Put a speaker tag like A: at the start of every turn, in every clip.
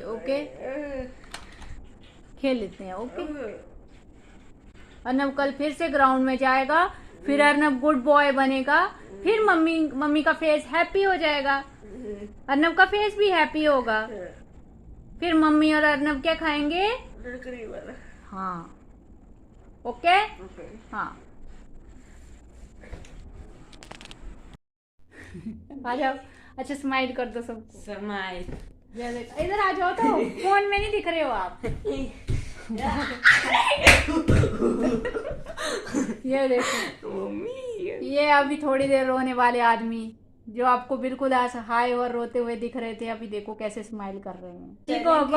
A: Okay, खेल लेते हैं। ओके, अर्नब कल फिर से ग्राउंड में जाएगा, फिर अर्नब गुड बॉय बनेगा, फिर मम्मी का फेस हैप्पी हो जाएगा, अर्नब का फेस भी हैप्पी होगा, फिर मम्मी और अर्नब क्या खाएंगे? हाँ, ओके। हाँ, आ जाओ। अच्छा, स्माइल कर दो सबको।
B: स्माइल।
A: इधर आ जाओ, तो फोन में नहीं दिख रहे हो आप। ये देखो
B: मम्मी,
A: ये अभी थोड़ी देर रोने वाले आदमी जो आपको बिल्कुल आज हाय और रोते हुए दिख रहे थे, अभी देखो कैसे स्माइल कर रहे हैं। ठीक हो अब?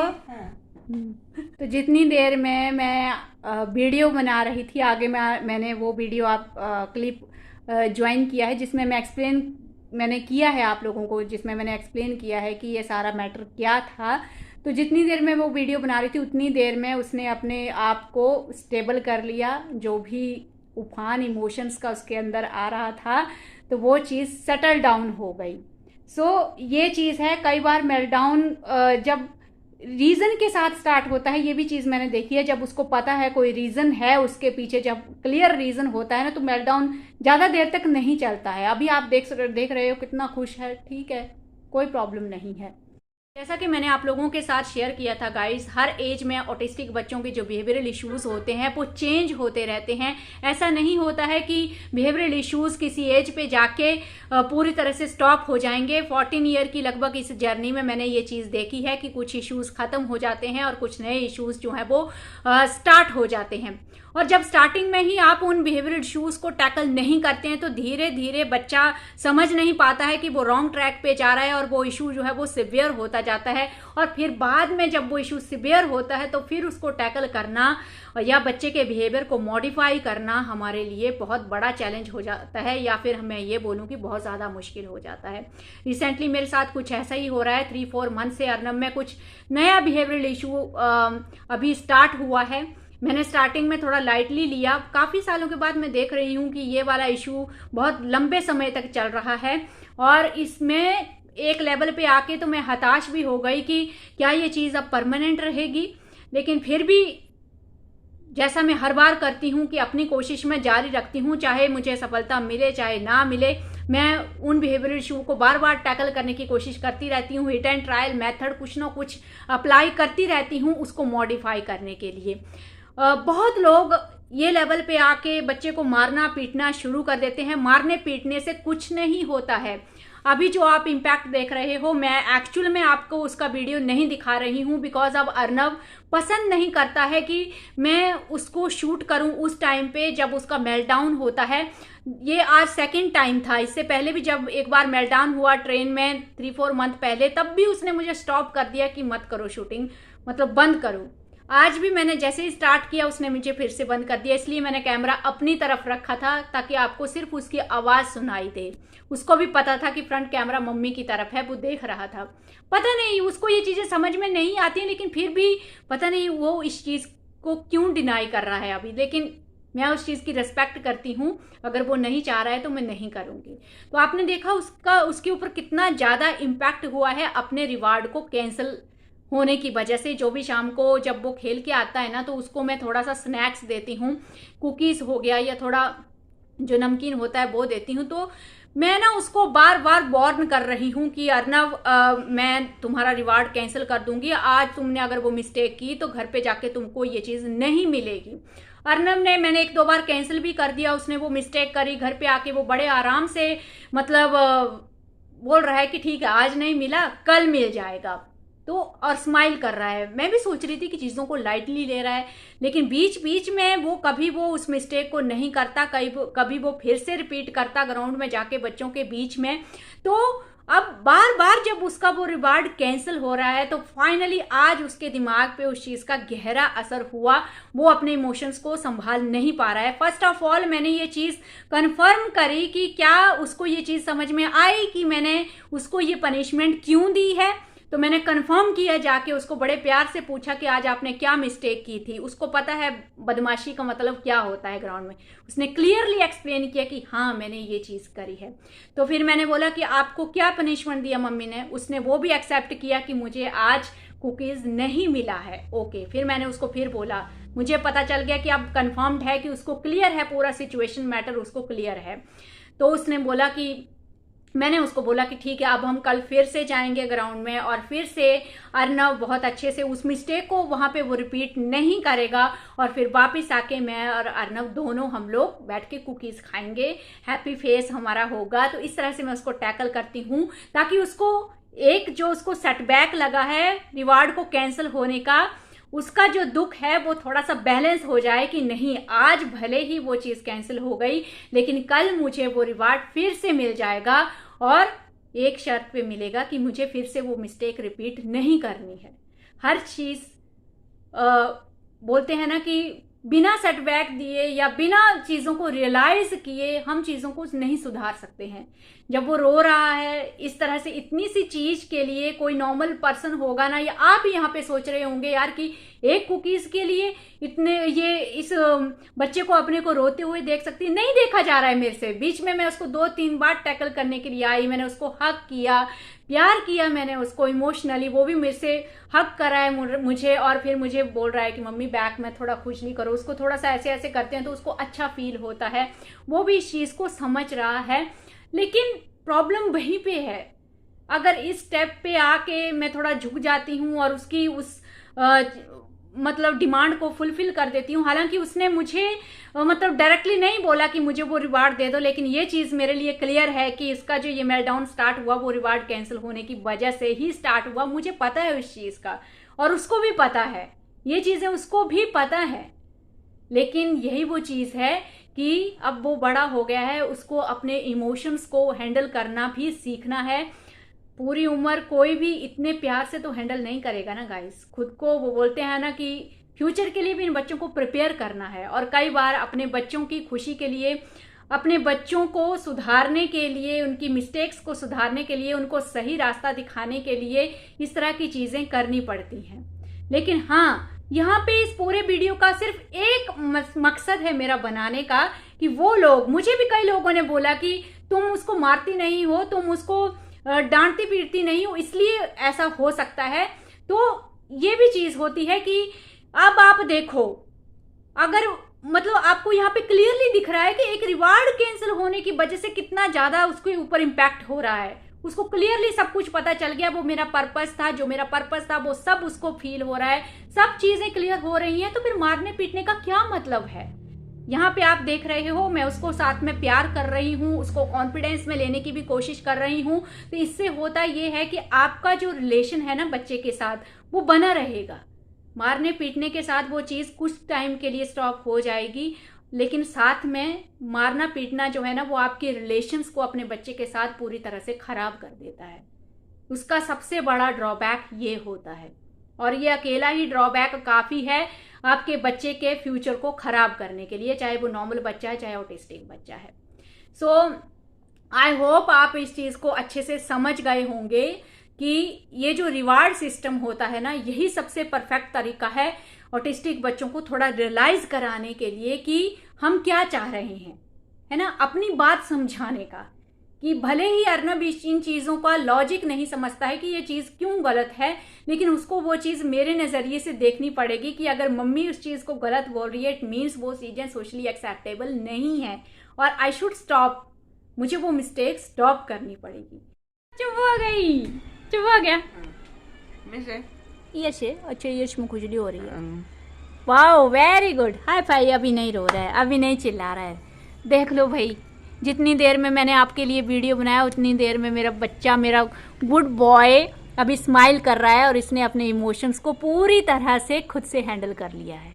A: तो जितनी देर में मैं वीडियो बना रही थी, आगे मैंने वो वीडियो आप क्लिप ज्वाइन किया है जिसमें मैंने किया है आप लोगों को, जिसमें मैंने एक्सप्लेन किया है कि ये सारा मैटर क्या था। तो जितनी देर में वो वीडियो बना रही थी उतनी देर में उसने अपने आप को स्टेबल कर लिया, जो भी उफान इमोशंस का उसके अंदर आ रहा था तो वो चीज़ सेटल डाउन हो गई। ये चीज़ है, कई बार मेल्टडाउन जब रीज़न के साथ स्टार्ट होता है, ये भी चीज़ मैंने देखी है, जब उसको पता है कोई रीज़न है उसके पीछे, जब क्लियर रीज़न होता है ना, तो मेल्टडाउन ज़्यादा देर तक नहीं चलता है। अभी आप देख रहे हो कितना खुश है, ठीक है, कोई प्रॉब्लम नहीं है। जैसा कि मैंने आप लोगों के साथ शेयर किया था गाइस, हर एज में ऑटिस्टिक बच्चों के जो बिहेवियरल इश्यूज होते हैं वो चेंज होते रहते हैं। ऐसा नहीं होता है कि बिहेवियरल इश्यूज किसी एज पे जाके पूरी तरह से स्टॉप हो जाएंगे। 14 ईयर की लगभग इस जर्नी में मैंने ये चीज़ देखी है कि कुछ इश्यूज खत्म हो जाते हैं और कुछ नए इश्यूज जो हैं वो स्टार्ट हो जाते हैं। और जब स्टार्टिंग में ही आप उन बिहेवियरल इश्यूज को टैकल नहीं करते हैं तो धीरे धीरे बच्चा समझ नहीं पाता है कि वो रॉन्ग ट्रैक पे जा रहा है और वो इशू जो है वो सिवियर होता जाता है। और फिर बाद में जब वो इशू सिवियर होता है तो फिर उसको टैकल करना या बच्चे के बिहेवियर को मॉडिफाई करना हमारे लिए बहुत बड़ा चैलेंज हो जाता है, या फिर मैं ये बोलूँ कि बहुत ज़्यादा मुश्किल हो जाता है। रिसेंटली मेरे साथ कुछ ऐसा ही हो रहा है। 3-4 मंथ से अर्नब में कुछ नया बिहेवियरल इशू अभी स्टार्ट हुआ है। मैंने स्टार्टिंग में थोड़ा लाइटली लिया, काफ़ी सालों के बाद मैं देख रही हूँ कि ये वाला इशू बहुत लंबे समय तक चल रहा है और इसमें एक लेवल पे आके तो मैं हताश भी हो गई कि क्या ये चीज़ अब परमानेंट रहेगी। लेकिन फिर भी जैसा मैं हर बार करती हूँ कि अपनी कोशिश में जारी रखती हूँ, चाहे मुझे सफलता मिले चाहे ना मिले, मैं उन बिहेवियरल इशू को बार बार टैकल करने की कोशिश करती रहती हूँ। हिट एंड ट्रायल मेथड कुछ ना कुछ अप्लाई करती रहती हूँ उसको मॉडिफाई करने के लिए। बहुत लोग ये लेवल पे आके बच्चे को मारना पीटना शुरू कर देते हैं। मारने पीटने से कुछ नहीं होता है। अभी जो आप इम्पैक्ट देख रहे हो, मैं एक्चुअल में आपको उसका वीडियो नहीं दिखा रही हूँ बिकॉज अब अर्नब पसंद नहीं करता है कि मैं उसको शूट करूँ उस टाइम पे जब उसका मेल्टडाउन होता है। ये आज सेकंड टाइम था, इससे पहले भी जब एक बार मेल्टडाउन हुआ ट्रेन में 3-4 मंथ पहले, तब भी उसने मुझे स्टॉप कर दिया कि मत करो शूटिंग, मतलब बंद करो। आज भी मैंने जैसे ही स्टार्ट किया उसने मुझे फिर से बंद कर दिया, इसलिए मैंने कैमरा अपनी तरफ रखा था ताकि आपको सिर्फ उसकी आवाज़ सुनाई दे। उसको भी पता था कि फ्रंट कैमरा मम्मी की तरफ है, वो देख रहा था। पता नहीं उसको ये चीज़ें समझ में नहीं आती हैं, लेकिन फिर भी पता नहीं वो इस चीज़ को क्यों डिनाई कर रहा है अभी। लेकिन मैं उस चीज़ की रिस्पेक्ट करती हूँ, अगर वो नहीं चाह रहा है तो मैं नहीं करूँगी। तो आपने देखा उसके ऊपर कितना ज़्यादा इम्पैक्ट हुआ है अपने रिवार्ड को कैंसिल होने की वजह से। जो भी शाम को जब वो खेल के आता है ना तो उसको मैं थोड़ा सा स्नैक्स देती हूँ, कुकीज़ हो गया या थोड़ा जो नमकीन होता है वो देती हूँ। तो मैं ना उसको बार बार वार्न कर रही हूँ कि अर्नब मैं तुम्हारा रिवार्ड कैंसिल कर दूंगी, आज तुमने अगर वो मिस्टेक की तो घर पे जाके तुमको ये चीज़ नहीं मिलेगी। अर्नब ने, मैंने 1-2 बार कैंसिल भी कर दिया, उसने वो मिस्टेक करी, घर पे आके वो बड़े आराम से मतलब बोल रहा है कि ठीक है आज नहीं मिला कल मिल जाएगा, तो और स्माइल कर रहा है। मैं भी सोच रही थी कि चीज़ों को लाइटली ले रहा है, लेकिन बीच बीच में वो कभी वो उस मिस्टेक को नहीं करता, कभी वो फिर से रिपीट करता ग्राउंड में जाके बच्चों के बीच में। तो अब बार बार जब उसका वो रिवार्ड कैंसिल हो रहा है तो फाइनली आज उसके दिमाग पे उस चीज़ का गहरा असर हुआ, वो अपने इमोशंस को संभाल नहीं पा रहा है। फर्स्ट ऑफ ऑल मैंने ये चीज़ कंफर्म करी कि क्या उसको ये चीज़ समझ में आई कि मैंने उसको ये पनिशमेंट क्यों दी है। तो मैंने कंफर्म किया, जाके उसको बड़े प्यार से पूछा कि आज आपने क्या मिस्टेक की थी। उसको पता है बदमाशी का मतलब क्या होता है ग्राउंड में, उसने क्लियरली एक्सप्लेन किया कि हाँ मैंने ये चीज़ करी है। तो फिर मैंने बोला कि आपको क्या पनिशमेंट दिया मम्मी ने, उसने वो भी एक्सेप्ट किया कि मुझे आज कुकीज़ नहीं मिला है। ओके, फिर मैंने उसको फिर बोला, मुझे पता चल गया कि अब कंफर्म्ड है कि उसको क्लियर है, पूरा सिचुएशन मैटर उसको क्लियर है। तो उसने बोला कि, मैंने उसको बोला कि ठीक है, अब हम कल फिर से जाएंगे ग्राउंड में और फिर से अर्नव बहुत अच्छे से उस मिस्टेक को वहाँ पे वो रिपीट नहीं करेगा और फिर वापस आके मैं और अर्नव दोनों हम लोग बैठ के कुकीज़ खाएंगे, हैप्पी फेस हमारा होगा। तो इस तरह से मैं उसको टैकल करती हूँ ताकि उसको एक जो उसको सेटबैक लगा है रिवार्ड को कैंसिल होने का, उसका जो दुख है वो थोड़ा सा बैलेंस हो जाए कि नहीं, आज भले ही वो चीज़ कैंसिल हो गई लेकिन कल मुझे वो रिवार्ड फिर से मिल जाएगा और एक शर्त पे मिलेगा कि मुझे फिर से वो मिस्टेक रिपीट नहीं करनी है। हर चीज़ बोलते हैं ना कि बिना सेटबैक दिए या बिना चीज़ों को रियलाइज किए हम चीज़ों को नहीं सुधार सकते हैं। जब वो रो रहा है इस तरह से इतनी सी चीज़ के लिए, कोई नॉर्मल पर्सन होगा ना, या आप ही यहाँ पे सोच रहे होंगे यार कि एक कुकीज़ के लिए इतने ये इस बच्चे को अपने को रोते हुए देख सकती, नहीं देखा जा रहा है मेरे से। बीच में मैं उसको 2-3 बार टैकल करने के लिए आई, मैंने उसको हक किया, प्यार किया मैंने उसको इमोशनली, वो भी मेरे से हक करा है मुझे और फिर मुझे बोल रहा है कि मम्मी बैक में थोड़ा खुजली करो, उसको थोड़ा सा ऐसे ऐसे करते हैं तो उसको अच्छा फील होता है। वो भी इस चीज़ को समझ रहा है, लेकिन प्रॉब्लम वहीं पे है। अगर इस स्टेप पे आके मैं थोड़ा झुक जाती हूँ और उसकी उस मतलब डिमांड को फुलफिल कर देती हूँ, हालांकि उसने मुझे मतलब डायरेक्टली नहीं बोला कि मुझे वो रिवार्ड दे दो, लेकिन ये चीज़ मेरे लिए क्लियर है कि इसका जो ये मेल्टडाउन स्टार्ट हुआ वो रिवार्ड कैंसिल होने की वजह से ही स्टार्ट हुआ। मुझे पता है उस चीज़ का और उसको भी पता है, ये चीज़ें उसको भी पता है। लेकिन यही वो चीज़ है कि अब वो बड़ा हो गया है, उसको अपने इमोशंस को हैंडल करना भी सीखना है। पूरी उम्र कोई भी इतने प्यार से तो हैंडल नहीं करेगा ना गाइस। खुद को वो बोलते हैं ना कि फ्यूचर के लिए भी इन बच्चों को प्रिपेयर करना है और कई बार अपने बच्चों की खुशी के लिए, अपने बच्चों को सुधारने के लिए, उनकी मिस्टेक्स को सुधारने के लिए, उनको सही रास्ता दिखाने के लिए इस तरह की चीज़ें करनी पड़ती हैं। लेकिन हाँ, यहाँ पे इस पूरे वीडियो का सिर्फ एक मकसद है मेरा बनाने का कि वो लोग, मुझे भी कई लोगों ने बोला कि तुम उसको मारती नहीं हो, तुम उसको डांटती पीटती नहीं हो, इसलिए ऐसा हो सकता है। तो ये भी चीज़ होती है कि अब आप देखो, अगर मतलब आपको यहाँ पे क्लियरली दिख रहा है कि एक रिवार्ड कैंसिल होने की वजह से कितना ज़्यादा उसके ऊपर इम्पैक्ट हो रहा है। उसको क्लियरली सब कुछ पता चल गया, वो मेरा पर्पस था, जो मेरा पर्पस था वो सब उसको फील हो रहा है, सब चीज़ें क्लियर हो रही हैं। तो फिर मारने पीटने का क्या मतलब है? यहाँ पे आप देख रहे हो मैं उसको साथ में प्यार कर रही हूँ, उसको कॉन्फिडेंस में लेने की भी कोशिश कर रही हूँ। तो इससे होता ये है कि आपका जो रिलेशन है ना बच्चे के साथ वो बना रहेगा। मारने पीटने के साथ वो चीज़ कुछ टाइम के लिए स्टॉप हो जाएगी, लेकिन साथ में मारना पीटना जो है ना वो आपके रिलेशंस को अपने बच्चे के साथ पूरी तरह से खराब कर देता है। उसका सबसे बड़ा ड्रॉबैक ये होता है और ये अकेला ही ड्रॉबैक काफ़ी है आपके बच्चे के फ्यूचर को खराब करने के लिए, चाहे वो नॉर्मल बच्चा है चाहे ऑटिस्टिक बच्चा है। सो आई होप आप इस चीज़ को अच्छे से समझ गए होंगे कि ये जो रिवार्ड सिस्टम होता है ना, यही सबसे परफेक्ट तरीका है ऑटिस्टिक बच्चों को थोड़ा रियलाइज कराने के लिए कि हम क्या चाह रहे हैं, है ना, अपनी बात समझाने का। कि भले ही अर्नब इन चीज़ों का लॉजिक नहीं समझता है कि ये चीज़ क्यों गलत है, लेकिन उसको वो चीज़ मेरे नज़रिए से देखनी पड़ेगी कि अगर मम्मी उस चीज़ को गलत बोल रही है, इट मीन्स वो चीज़ें सोशली एक्सेप्टेबल नहीं है और आई शुड स्टॉप, मुझे वो मिस्टेक स्टॉप करनी पड़ेगी। चुप हो गई, चुप हो गया। यश है, अच्छा यश में खुजली हो रही है। वाओ वेरी गुड, हाय फाई। अभी नहीं रो रहा है, अभी नहीं चिल्ला रहा है। देख लो भाई, जितनी देर में मैंने आपके लिए वीडियो बनाया उतनी देर में मेरा बच्चा, मेरा गुड बॉय अभी स्माइल कर रहा है और इसने अपने इमोशंस को पूरी तरह से खुद से हैंडल कर लिया है।